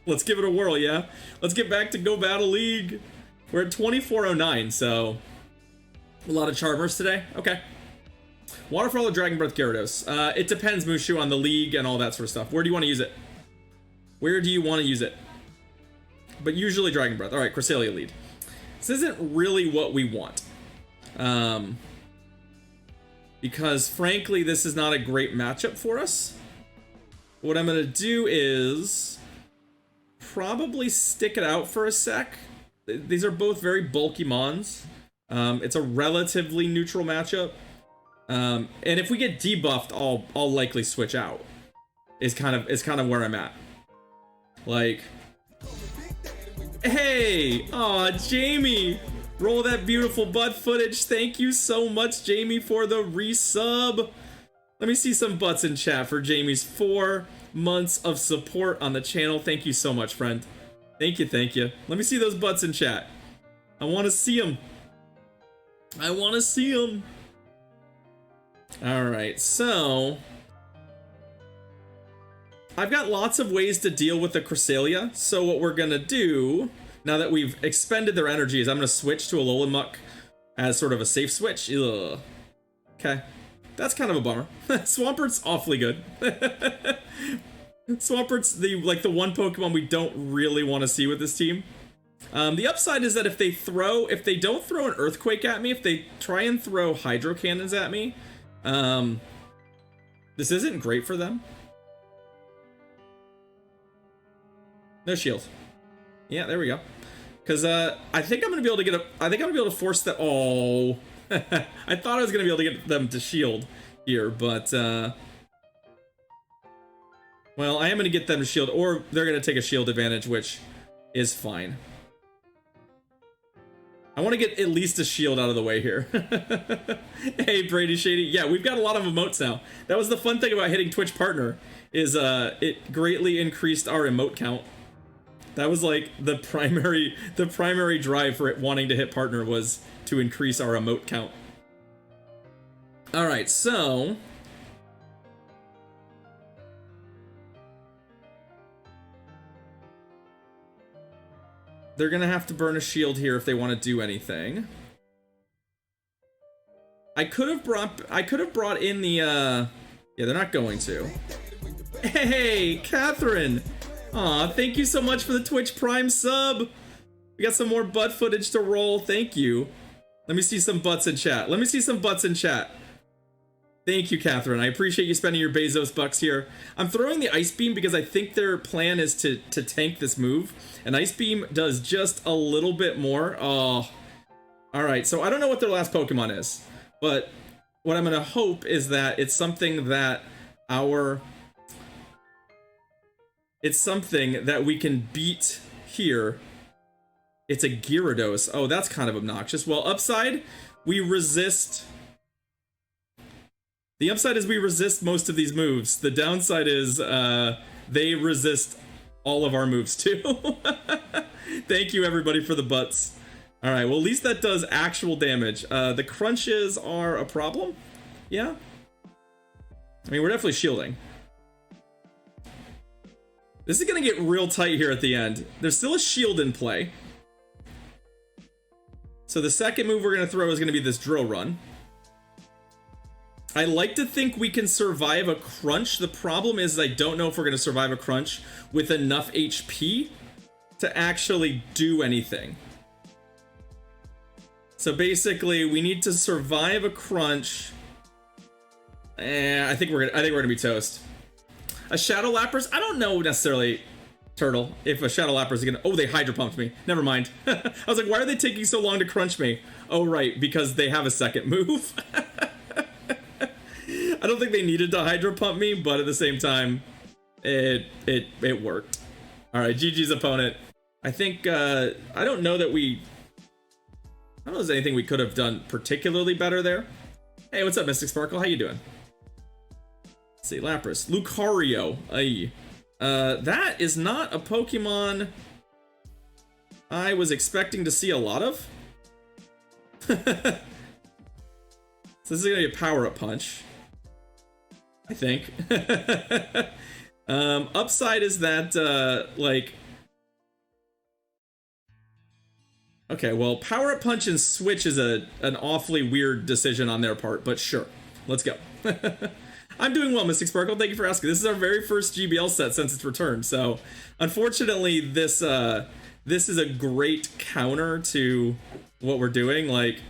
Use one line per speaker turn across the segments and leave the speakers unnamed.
Let's give it a whirl, yeah? Let's get back to Go Battle League. We're at 2409, so a lot of Charmers today. Okay. Waterfall or Dragon Breath Gyarados? It depends, Mushu, on the league and all that sort of stuff. Where do you want to use it? Where do you want to use it? But usually Dragon Breath. Alright, Cresselia Lead. This isn't really what we want. Because, frankly, this is not a great matchup for us. What I'm going to do is probably stick it out for a sec. These are both very bulky mons. It's a relatively neutral matchup. And if we get debuffed, I'll likely switch out. Is kind of where I'm at. Like, hey, aw, Jamie, roll that beautiful butt footage. Thank you so much, Jamie, for the resub. Let me see some butts in chat for Jamie's 4 months of support on the channel. Thank you so much, friend. Thank you, thank you. Let me see those butts in chat. I want to see them. I want to see them. All right, so I've got lots of ways to deal with the Cresselia. So what we're gonna do, now that we've expended their energy, is I'm gonna switch to a Alolan Muck as sort of a safe switch. Ugh. Okay, that's kind of a bummer. Swampert's awfully good. Swampert's the one Pokemon we don't really want to see with this team. The upside is that if they don't throw an Earthquake at me, if they try and throw Hydro Cannons at me, this isn't great for them. No shield. Yeah, there we go. Because I think I'm gonna be able to get to force that. Oh, I thought I was gonna be able to get them to shield here, but well, I am gonna get them to shield, or they're gonna take a shield advantage, which is fine. I want to get at least a shield out of the way here. Hey, Brady Shady. Yeah, we've got a lot of emotes now. That was the fun thing about hitting Twitch Partner, is it greatly increased our emote count. That was like the primary drive for it wanting to hit Partner, was to increase our emote count. All right, so they're gonna have to burn a shield here if they want to do anything. I could have brought in the yeah, they're not going to. Hey, Catherine! Aw, thank you so much for the Twitch Prime sub! We got some more butt footage to roll, thank you. Let me see some butts in chat. Let me see some butts in chat. Thank you, Catherine. I appreciate you spending your Bezos bucks here. I'm throwing the Ice Beam because I think their plan is to tank this move. And Ice Beam does just a little bit more. Oh. Alright, so I don't know what their last Pokemon is. But what I'm going to hope is that it's something that we can beat here. It's a Gyarados. Oh, that's kind of obnoxious. Well, upside, we resist. The upside is we resist most of these moves. The downside is they resist all of our moves too. Thank you everybody for the butts. All right, well at least that does actual damage. The crunches are a problem. Yeah. I mean, we're definitely shielding. This is gonna get real tight here at the end. There's still a shield in play. So the second move we're gonna throw is gonna be this Drill Run. I like to think we can survive a crunch. The problem is I don't know if we're going to survive a crunch with enough HP to actually do anything. So basically, we need to survive a crunch. I think we're gonna be toast. A Shadow Lapras? I don't know necessarily, Turtle, if a Shadow Lapras is gonna. Oh, they Hydro Pumped me. Never mind. I was like, why are they taking so long to crunch me? Oh, right, because they have a second move. I don't think they needed to Hydro Pump me, but at the same time, it worked. All right, GG's opponent. I think I don't know that I don't know if there's anything we could have done particularly better there. Hey, what's up, Mystic Sparkle? How you doing? Let's see, Lapras, Lucario. Aye. That is not a Pokemon I was expecting to see a lot of. So this is gonna be a power-up punch, I think. Upside is that, like, Okay, well, Power Up Punch and Switch is an awfully weird decision on their part, but sure. Let's go. I'm doing well, Mystic Sparkle. Thank you for asking. This is our very first GBL set since its return, so unfortunately this is a great counter to what we're doing. Like,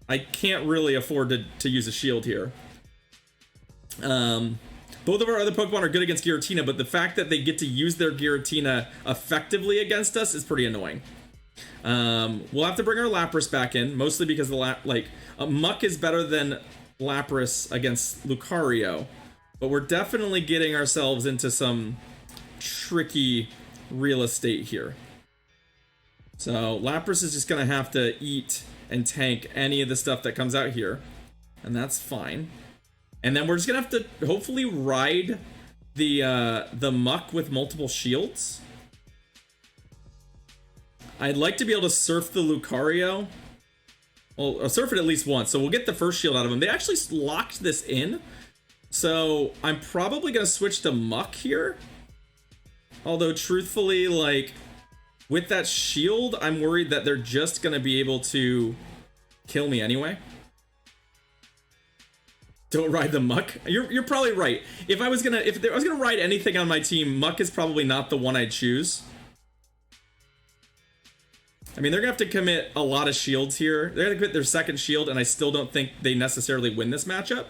I can't really afford to use a shield here. Both of our other Pokemon are good against Giratina, but the fact that they get to use their Giratina effectively against us is pretty annoying. We'll have to bring our Lapras back in, mostly because the Muck is better than Lapras against Lucario, but we're definitely getting ourselves into some tricky real estate here. So Lapras is just gonna have to eat and tank any of the stuff that comes out here, and that's fine. And then we're just gonna have to hopefully ride the Muck with multiple shields. I'd like to be able to surf the Lucario. Well, I'll surf it at least once, so we'll get the first shield out of him. They actually locked this in, so I'm probably gonna switch to Muck here. Although, truthfully, like, with that shield, I'm worried that they're just gonna be able to kill me anyway. Don't ride the Muck. You're probably right. If I was gonna ride anything on my team, Muck is probably not the one I'd choose. I mean, they're gonna have to commit a lot of shields here. They're gonna commit their second shield, and I still don't think they necessarily win this matchup.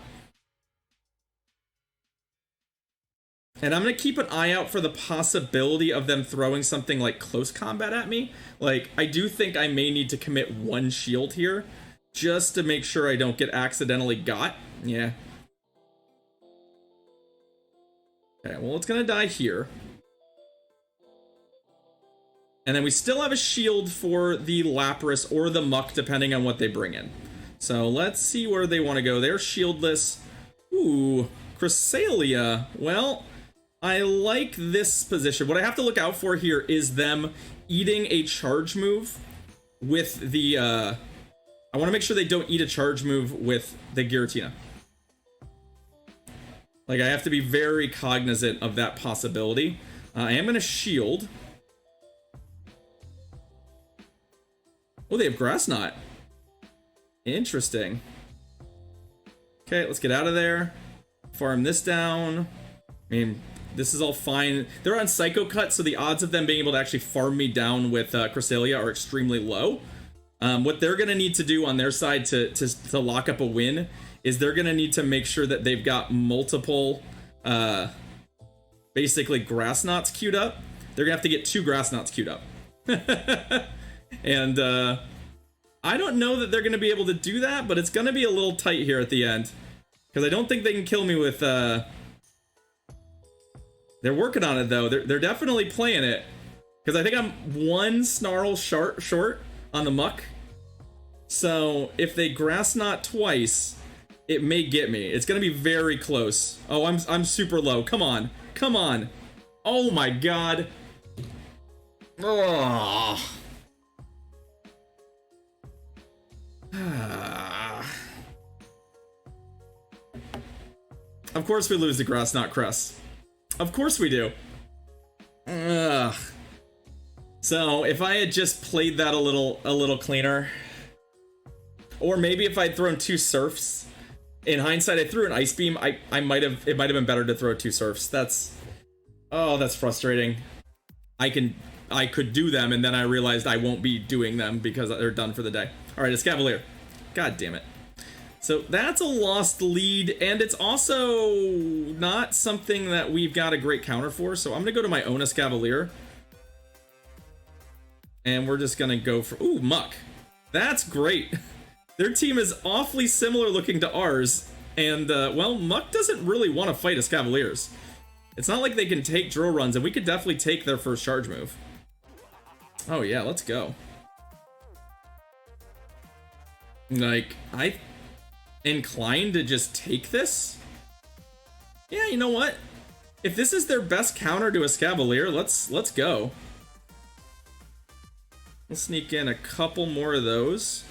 And I'm gonna keep an eye out for the possibility of them throwing something like close combat at me. Like, I do think I may need to commit one shield here, just to make sure I don't get accidentally got. Yeah. Okay, well, it's gonna die here. And then we still have a shield for the Lapras or the Muck, depending on what they bring in. So let's see where they want to go. They're shieldless. Ooh, Cresselia. Well, I like this position. What I have to look out for here is them eating a charge move with the... I want to make sure they don't eat a charge move with the Giratina. Like, I have to be very cognizant of that possibility. I am going to shield. Oh, they have Grass Knot. Interesting. Okay, let's get out of there. Farm this down. I mean, this is all fine. They're on Psycho Cut, so the odds of them being able to actually farm me down with Cresselia are extremely low. What they're going to need to do on their side to lock up a win is they're going to need to make sure that they've got multiple, basically, Grass Knots queued up. They're going to have to get 2 Grass Knots queued up. And I don't know that they're going to be able to do that, but it's going to be a little tight here at the end. Because I don't think they can kill me with... They're working on it, though. They're definitely playing it. Because I think I'm 1 Snarl short on the Muck. So if they Grass Knot twice, it may get me. It's going to be very close. Oh, I'm super low. Come on. Come on. Oh my god. Oh. Of course we lose the Grass Knot Cress. Of course we do. Ugh. So if I had just played that a little cleaner, or maybe if I'd thrown 2 Surfs. In hindsight, I threw an Ice Beam. It might have been better to throw 2 Surfs. That's frustrating. I could do them, and then I realized I won't be doing them because they're done for the day. All right, it's Cavalier. God damn it. So that's a lost lead, and it's also not something that we've got a great counter for. So I'm gonna go to my Onus Cavalier, and we're just gonna go for Muck. That's great. Their team is awfully similar looking to ours, and well, Muck doesn't really want to fight us Cavaliers. It's not like they can take drill runs, and we could definitely take their first charge move. Oh yeah, let's go. Like, I inclined to just take this. Yeah, you know what? If this is their best counter to a Cavalier, let's go. We'll sneak in a couple more of those.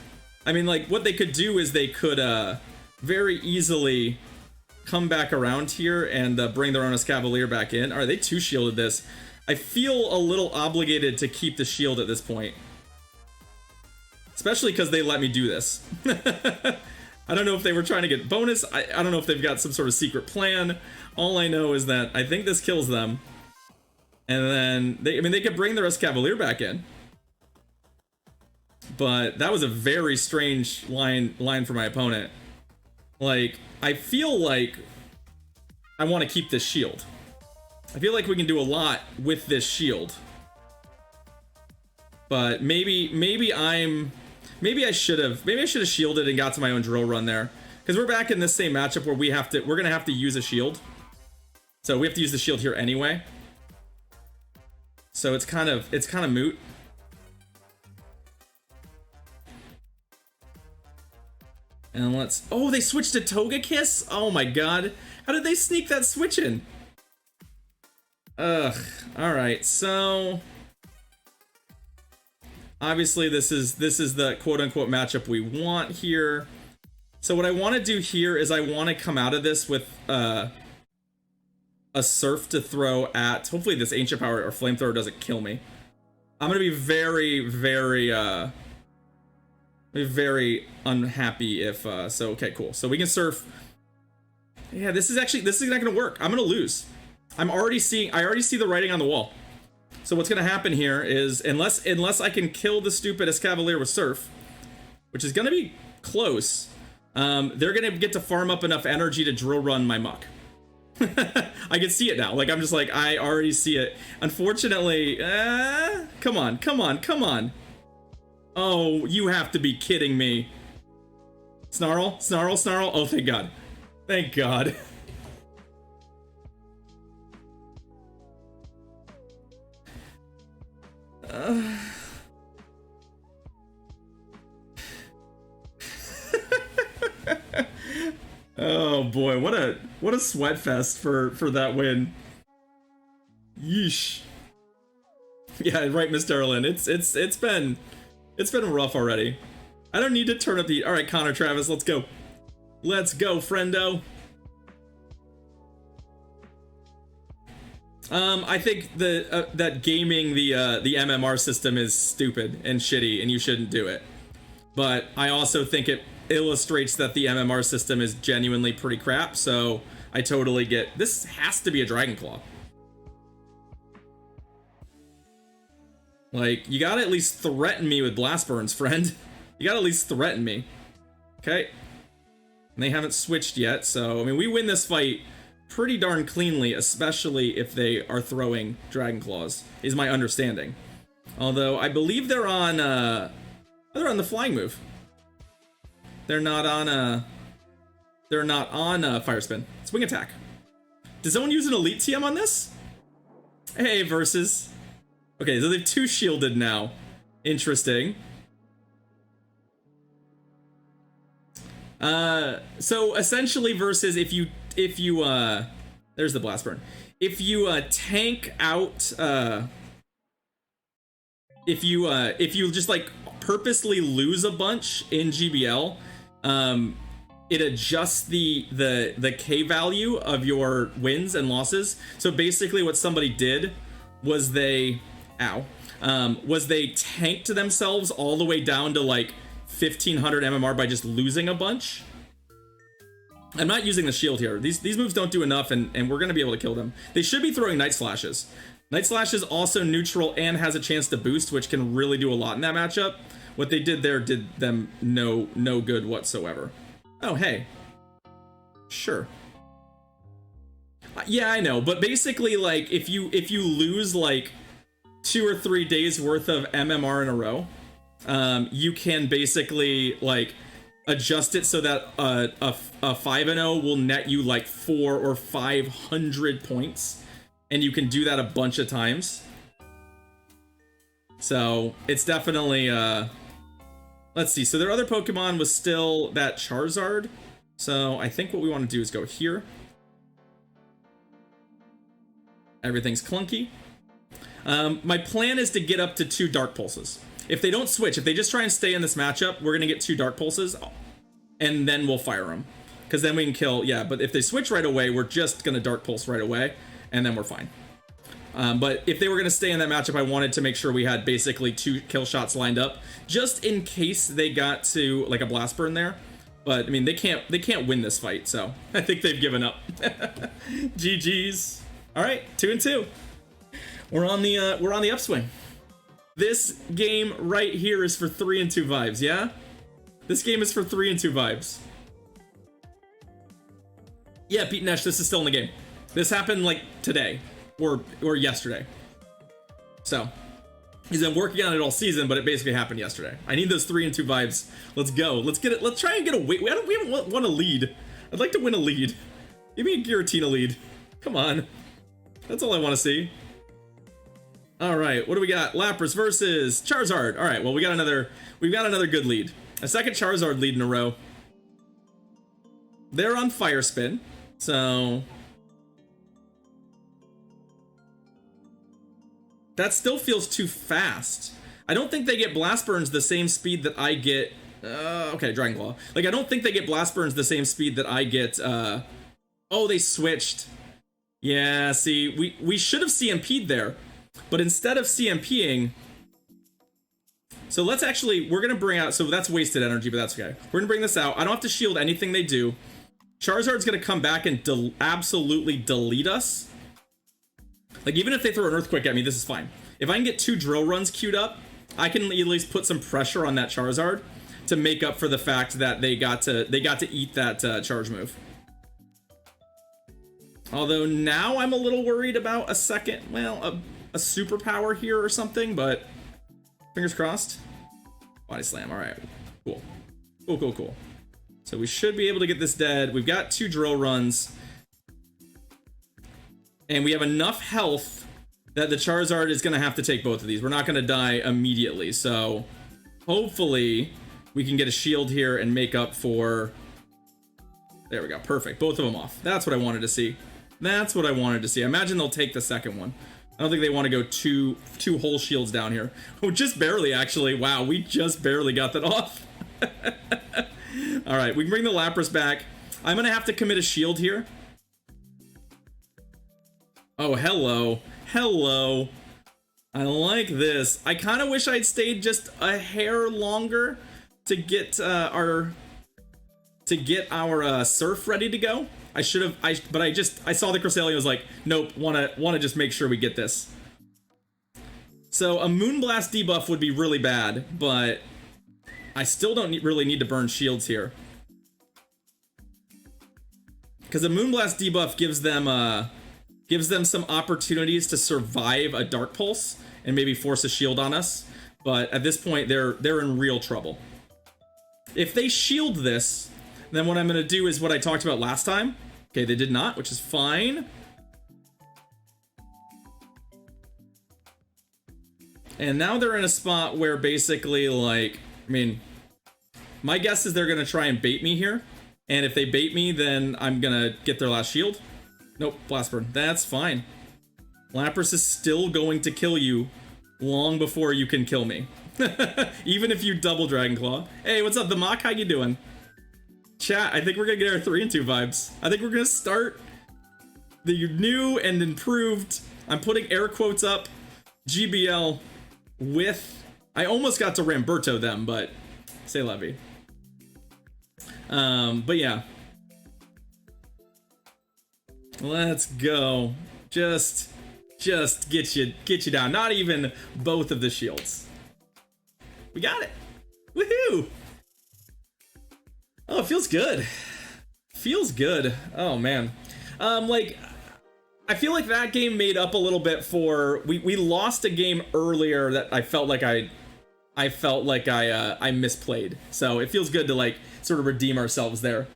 I mean, like, what they could do is they could very easily come back around here and bring their Onus Cavalier back in. All right, they 2-shielded this. I feel a little obligated to keep the shield at this point. Especially because they let me do this. I don't know if they were trying to get bonus. I don't know if they've got some sort of secret plan. All I know is that I think this kills them. And then, they could bring the rest Cavalier back in. But that was a very strange line for my opponent. Like, I feel like I want to keep this shield. I feel like we can do a lot with this shield. But maybe I should have shielded and got to my own drill run there. Because we're back in this same matchup where we're gonna have to use a shield. So we have to use the shield here anyway. So it's kind of moot. And let's... Oh, they switched to Togekiss? Oh my god. How did they sneak that switch in? Ugh. Alright, so... Obviously, this is the quote-unquote matchup we want here. So what I want to do here is I want to come out of this with a Surf to throw at... Hopefully this Ancient Power or Flamethrower doesn't kill me. I'm going to be very, very unhappy if... So, okay, cool. So we can Surf... Yeah, this is not going to work. I'm going to lose. I already see the writing on the wall. So what's going to happen here is, unless I can kill the stupid Escavalier with Surf, which is going to be close, they're going to get to farm up enough energy to drill run my Muck. I can see it now. Like, I'm just like, I already see it. Unfortunately, come on. Oh, you have to be kidding me. Snarl. Oh, thank God. Thank God. Oh boy, what a sweat fest for that win. Yeesh. Yeah, right, Mr. Erlin. It's been rough already. I don't need to turn up the... Alright, Connor Travis, let's go. Let's go, friendo. I think that gaming the MMR system is stupid and shitty, and you shouldn't do it. But I also think it illustrates that the MMR system is genuinely pretty crap, so I totally get... This has to be a Dragon Claw. Like, you gotta at least threaten me with Blast Burns, friend. You gotta at least threaten me. Okay. And they haven't switched yet, so... I mean, we win this fight pretty darn cleanly, especially if they are throwing Dragon Claws, is my understanding. Although, I believe they're on the flying move. They're not on Fire Spin. Swing Attack. Does someone use an Elite TM on this? Hey, Versus. Okay, so they've two shielded now. Interesting. So essentially, Versus, if you there's the Blast Burn. If you tank out, if you just like purposely lose a bunch in GBL, it adjusts the K value of your wins and losses. So basically, what somebody did was they tanked themselves all the way down to like 1500 MMR by just losing a bunch. I'm not using the shield here. These moves don't do enough, and we're going to be able to kill them. They should be throwing Night Slashes. Night Slash is also neutral and has a chance to boost, which can really do a lot in that matchup. What they did there did them no good whatsoever. Oh, hey. Sure. Yeah, I know, but basically, like, if you lose, like, 2 or 3 days worth of MMR in a row, you can basically, like, adjust it so that a 5-0 will net you like 400 or 500 points, and you can do that a bunch of times. So it's definitely let's see. So their other Pokemon was still that Charizard. So I think what we want to do is go here. Everything's clunky. My plan is to get up to 2 Dark Pulses. If they don't switch, if they just try and stay in this matchup, we're gonna get 2 Dark Pulses, and then we'll fire them. Because then we can kill, yeah, but if they switch right away, we're just gonna Dark Pulse right away, and then we're fine. But if they were going to stay in that matchup, I wanted to make sure we had basically 2 kill shots lined up, just in case they got to like a blast burn there. But I mean, they can't win this fight, so I think they've given up. GG's. All right, 2-2. We're on the upswing. This game right here is for 3-2 vibes, yeah? This game is for 3-2 vibes. Yeah, Pete Nesh, this is still in the game. This happened like today or yesterday. So he's been working on it all season, but it basically happened yesterday. I need those 3-2 vibes. Let's go. Let's get it. Let's try and get a win. We haven't won a lead. I'd like to win a lead. Give me a Giratina lead. Come on. That's all I want to see. All right, what do we got? Lapras versus Charizard. All right, well, we've got another good lead. A second Charizard lead in a row. They're on Fire Spin, so that still feels too fast. I don't think they get Blast Burns the same speed that I get. Okay, Dragon Claw. Like, I don't think they get Blast Burns the same speed that I get. Oh, they switched. Yeah, see, we should have CMP'd there. But instead of CMPing, so let's actually, we're going to bring out, so that's wasted energy, but that's okay. We're going to bring this out. I don't have to shield anything they do. Charizard's going to come back and absolutely delete us. Like, even if they throw an Earthquake at me, this is fine. If I can get 2 drill runs queued up, I can at least put some pressure on that Charizard to make up for the fact that they got to eat that charge move. Although now I'm a little worried about a second, well, a superpower here or something, but fingers crossed. Body slam. All right, cool. Cool. So we should be able to get this dead. We've got 2 drill runs, and we have enough health that the Charizard is going to have to take both of these. We're not going to die immediately, so hopefully we can get a shield here and make up for. There we go. Perfect. Both of them off. That's what I wanted to see. That's what I wanted to see. I imagine they'll take the second one. I don't think they want to go two whole shields down here. Oh, just barely, actually. Wow, we just barely got that off. All right, we can bring the Lapras back. I'm going to have to commit a shield here. Oh, hello. Hello. I like this. I kind of wish I'd stayed just a hair longer to get our Surf ready to go. I should have, but I saw the Cresselia and was like, nope, wanna just make sure we get this. So a Moonblast debuff would be really bad, but I still don't really need to burn shields here. Because a Moonblast debuff gives them some opportunities to survive a Dark Pulse and maybe force a shield on us. But at this point, they're in real trouble. If they shield this, then what I'm going to do is what I talked about last time. Okay, they did not, which is fine. And now they're in a spot where basically, like, I mean, my guess is they're going to try and bait me here. And if they bait me, then I'm going to get their last shield. Nope, Blast Burn. That's fine. Lapras is still going to kill you long before you can kill me. Even if you double Dragon Claw. Hey, what's up, The Mock? How you doing? Chat, I think we're gonna get our 3-2 vibes. I think we're gonna start the new and improved, I'm putting air quotes up, GBL with, I almost got to Ramberto them, but say Levy. But yeah. Let's go. Just get you down. Not even both of the shields. We got it. Woohoo! Oh, it feels good. Feels good. Oh man. Like, I feel like that game made up a little bit for we lost a game earlier that I felt like I misplayed. So it feels good to like sort of redeem ourselves there.